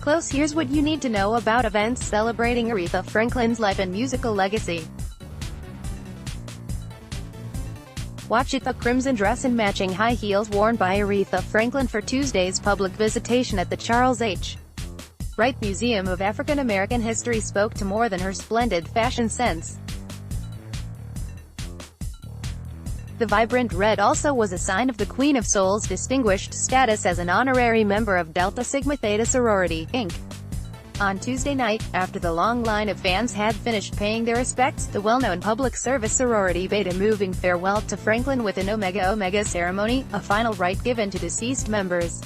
close. Here's what you need to know about events celebrating Aretha Franklin's life and musical legacy. Watch it: the crimson dress and matching high heels worn by Aretha Franklin for Tuesday's public visitation at the Charles H. Wright Museum of African American History spoke to more than her splendid fashion sense. The vibrant red also was a sign of the Queen of Soul's distinguished status as an honorary member of Delta Sigma Theta Sorority, Inc. On Tuesday night, after the long line of fans had finished paying their respects, the well-known public service sorority bade a moving farewell to Franklin with an Omega ceremony, a final rite given to deceased members.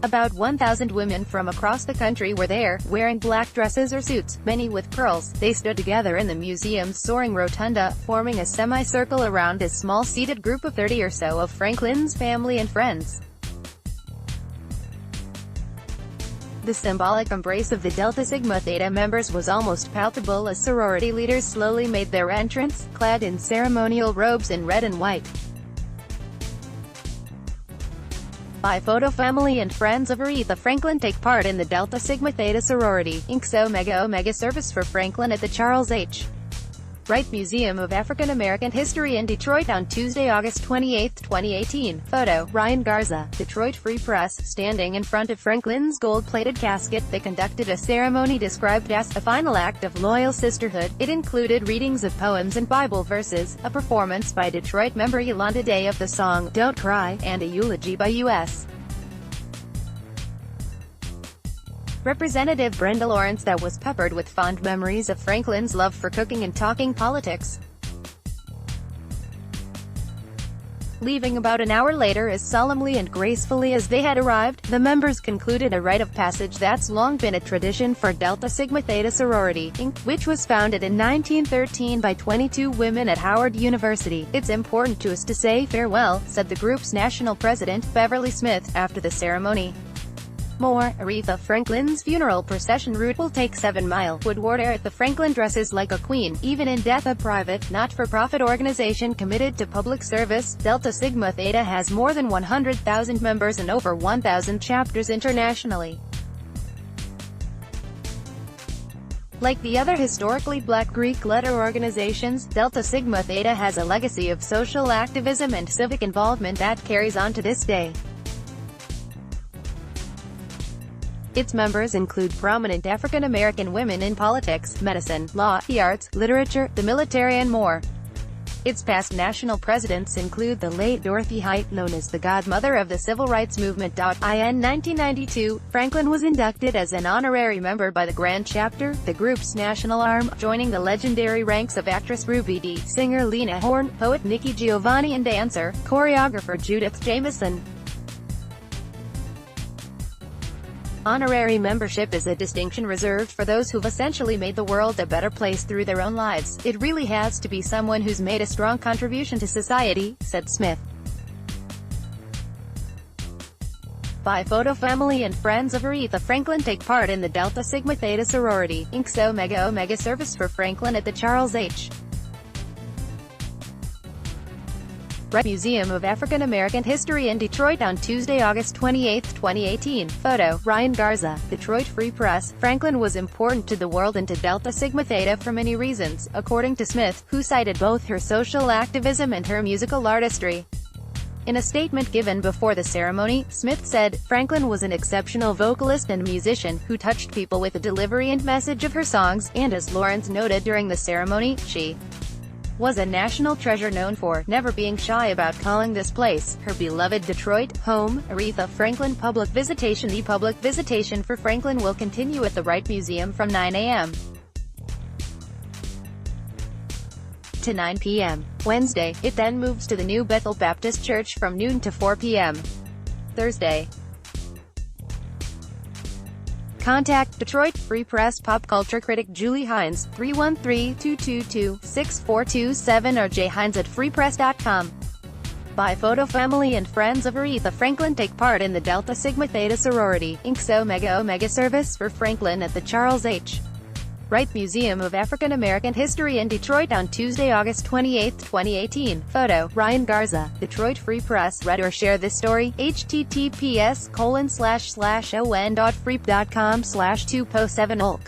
About 1,000 women from across the country were there, wearing black dresses or suits, many with pearls. They stood together in the museum's soaring rotunda, forming a semicircle around a small seated group of 30 or so of Franklin's family and friends. The symbolic embrace of the Delta Sigma Theta members was almost palpable as sorority leaders slowly made their entrance, clad in ceremonial robes in red and white. By photo: family and friends of Aretha Franklin take part in the Delta Sigma Theta Sorority, Inc.'s Omega service for Franklin at the Charles H. Wright Museum of African American History in Detroit on Tuesday, August 28, 2018. Photo: Ryan Garza, Detroit Free Press. Standing in front of Franklin's gold-plated casket, they conducted a ceremony described as a final act of loyal sisterhood. It included readings of poems and Bible verses, a performance by Detroit member Yolanda Day of the song "Don't Cry," and a eulogy by U.S. Representative Brenda Lawrence that was peppered with fond memories of Franklin's love for cooking and talking politics. Leaving about an hour later as solemnly and gracefully as they had arrived, the members concluded a rite of passage that's long been a tradition for Delta Sigma Theta Sorority, Inc., which was founded in 1913 by 22 women at Howard University. "It's important to us to say farewell," said the group's national president, Beverly Smith, after the ceremony. More: Aretha Franklin's funeral procession route will take 7 Mile. Woodward. Aretha Franklin dresses like a queen, even in death. A private, not-for-profit organization committed to public service, Delta Sigma Theta has more than 100,000 members and over 1,000 chapters internationally. Like the other historically black Greek letter organizations, Delta Sigma Theta has a legacy of social activism and civic involvement that carries on to this day. Its members include prominent African American women in politics, medicine, law, the arts, literature, the military and more. Its past national presidents include the late Dorothy Height, known as the godmother of the civil rights movement. In 1992, Franklin was inducted as an honorary member by the Grand Chapter, the group's national arm, joining the legendary ranks of actress Ruby Dee, singer Lena Horne, poet Nikki Giovanni and dancer, choreographer Judith Jamison. Honorary membership is a distinction reserved for those who've essentially made the world a better place through their own lives. "It really has to be someone who's made a strong contribution to society," said Smith. By photo: family and friends of Aretha Franklin take part in the Delta Sigma Theta Sorority, Inc.'s Omega service for Franklin at the Charles H. Wright Museum of African American History in Detroit on Tuesday, August 28, 2018. Photo: Ryan Garza, Detroit Free Press. Franklin was important to the world and to Delta Sigma Theta for many reasons, according to Smith, who cited both her social activism and her musical artistry. In a statement given before the ceremony, Smith said, "Franklin was an exceptional vocalist and musician, who touched people with the delivery and message of her songs, and as Lawrence noted during the ceremony, she was a national treasure known for never being shy about calling this place her beloved Detroit home." Aretha Franklin public visitation. The public visitation for Franklin will continue at the Wright Museum from 9 a.m. to 9 p.m. Wednesday. It then moves to the New Bethel Baptist Church from noon to 4 p.m. Thursday. Contact Detroit Free Press pop culture critic Julie Hines, 313-222-6427 or jhines@freepress.com. By photo: family and friends of Aretha Franklin take part in the Delta Sigma Theta Sorority, Inc.'s Omega service for Franklin at the Charles H. Wright Museum of African American History in Detroit on Tuesday, August 28, 2018. Photo, Ryan Garza, Detroit Free Press. Read or share this story. https://on.freep.com/2po7ulk